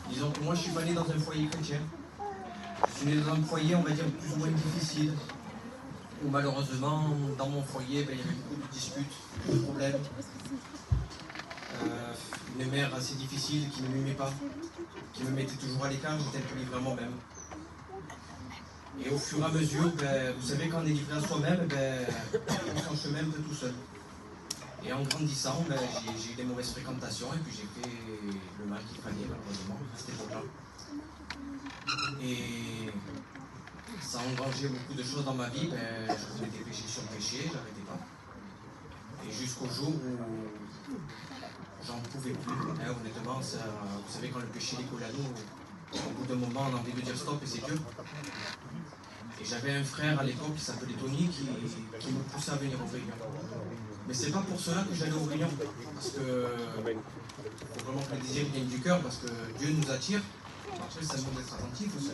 Disons que moi je suis pas né dans un foyer chrétien. Je suis né dans un foyer, on va dire, plus ou moins difficile. Où malheureusement, dans mon foyer, il y avait beaucoup de disputes, de problèmes. Une mère assez difficile qui ne m'aimait pas, qui me mettait toujours à l'écart, j'étais un peu livré à moi-même. Et au fur et à mesure, vous savez, quand on est livré à soi-même, on s'en chemin un peu tout seul. Et en grandissant, j'ai eu des mauvaises fréquentations et puis j'ai fait le mal qu'il fallait, malheureusement, à cette époque-là. Et ça a engrangé beaucoup de choses dans ma vie. Je faisais des péchés sur péchés, j'arrêtais pas. Et jusqu'au jour où j'en pouvais plus. Honnêtement, vous savez, quand le péché est collé à nous, au bout d'un moment, on a envie de dire stop et c'est Dieu. Et j'avais un frère à l'époque qui s'appelait Tony qui me poussait à venir au réunion. Mais c'est pas pour cela que j'allais au réunion. Parce que faut vraiment que le désir vienne du cœur, parce que Dieu nous attire. Après, ça demande d'être attentif aussi.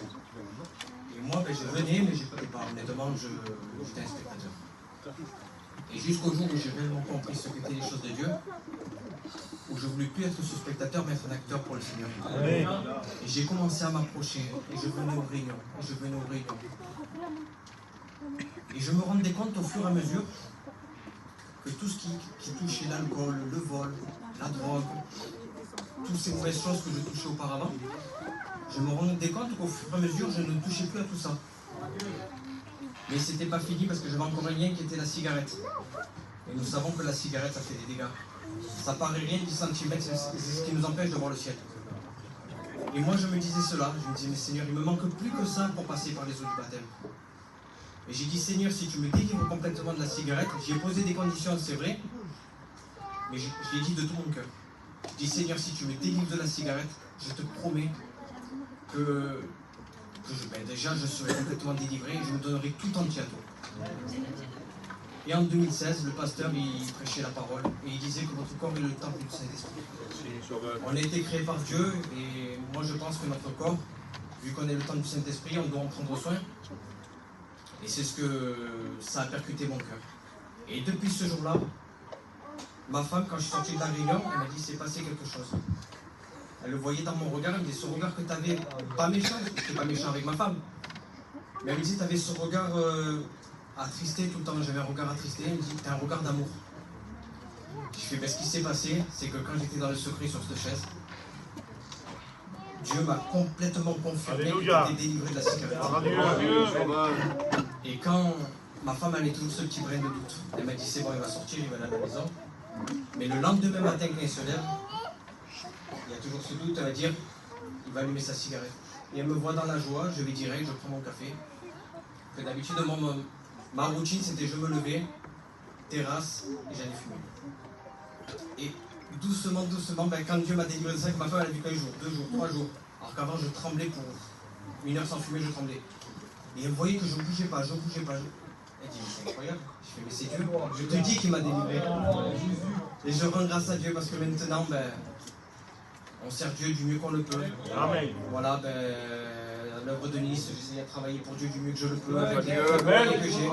Et moi, je venais, mais j'écoutais pas. Honnêtement, j'étais un spectateur. Et jusqu'au jour où j'ai réellement compris ce qu'étaient les choses de Dieu, où je ne voulais plus être ce spectateur, mais être un acteur pour le Seigneur. Et j'ai commencé à m'approcher, et je venais aux réunions, et je venais aux réunions. Et je me rendais compte au fur et à mesure que tout ce qui touchait l'alcool, le vol, la drogue, toutes ces mauvaises choses que je touchais auparavant, je me rendais compte qu'au fur et à mesure, je ne touchais plus à tout ça. Mais c'était pas fini parce que j'avais encore un lien qui était la cigarette. Et nous savons que la cigarette, ça fait des dégâts. Ça paraît rien, 10 cm, c'est ce qui nous empêche de voir le ciel. Et moi, je me disais cela. Je me disais, mais Seigneur, il me manque plus que ça pour passer par les eaux du baptême. Et j'ai dit, Seigneur, si tu me délivres complètement de la cigarette, j'ai posé des conditions, c'est vrai, mais je l'ai dit de tout mon cœur. Je dis, Seigneur, si tu me délivres de la cigarette, je te promets que déjà je serai complètement délivré et je me donnerai tout entier à toi. Et en 2016, le pasteur, il prêchait la parole et il disait que votre corps est le temple du Saint-Esprit. On a été créé par Dieu et moi je pense que notre corps, vu qu'on est le temple du Saint-Esprit, on doit en prendre soin. Et c'est ce que ça a percuté mon cœur. Et depuis ce jour-là, ma femme, quand je suis sorti de la réunion, elle m'a dit, c'est passé quelque chose. Elle le voyait dans mon regard, elle me disait, ce regard que tu avais, pas méchant, parce que je n'étais pas méchant avec ma femme, mais elle me disait, tu avais ce regard attristé tout le temps, j'avais un regard attristé, elle me dit, tu as un regard d'amour. Je fais, ce qui s'est passé, c'est que quand j'étais dans le secret sur cette chaise, Dieu m'a complètement confirmé que j'étais délivré de la cigarette. Et quand ma femme avait toujours ce petit brin de doute, elle m'a dit, c'est bon, il va sortir, il va aller à la maison. Mais le lendemain matin, quand il se lève, il y a toujours ce doute, elle va dire, il va allumer sa cigarette. Et elle me voit dans la joie, je vais direct, je prends mon café. Que d'habitude, ma routine, c'était je me levais, terrasse, et j'allais fumer. Et doucement, quand Dieu m'a délivré de ça, que ma femme elle a vu qu'un jour, 2 jours, 3 jours. Alors qu'avant, je tremblais pour 1 heure sans fumer, je tremblais. Et elle voyait que je ne bougeais pas. Elle dit, mais c'est incroyable. Je fais, mais c'est Dieu. Je te dis qu'il m'a délivré. Et je rends grâce à Dieu parce que maintenant, on sert Dieu du mieux qu'on le peut. Amen. Voilà, à l'œuvre de Nice, j'essaie de travailler pour Dieu du mieux que je le peux avec les moyens que j'ai.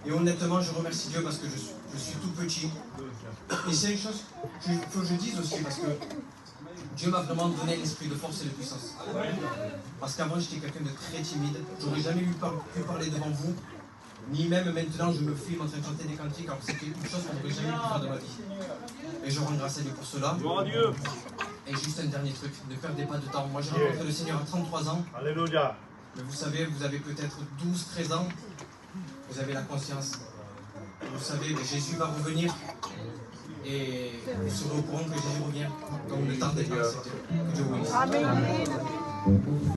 Et honnêtement, je remercie Dieu parce que je suis tout petit. Et c'est une chose qu'il faut que je dise aussi parce que Dieu m'a vraiment donné l'esprit de force et de puissance. Parce qu'avant, j'étais quelqu'un de très timide. J'aurais jamais pu parler devant vous. Ni même maintenant, je me filme en train de chanter des cantiques. Alors que c'était une chose qu'on n'aurait jamais pu faire de ma vie. Et je rends grâce à Dieu pour cela. Gloire à Dieu. Et juste un dernier truc, ne perdez pas de temps. Moi, j'ai rencontré le Seigneur à 33 ans. Alléluia. Mais vous savez, vous avez peut-être 12, 13 ans. Vous avez la conscience. Vous savez, Jésus va revenir. Et vous serez au courant que Jésus revient. Donc ne tardez pas. Que Dieu vous bénisse. Amen.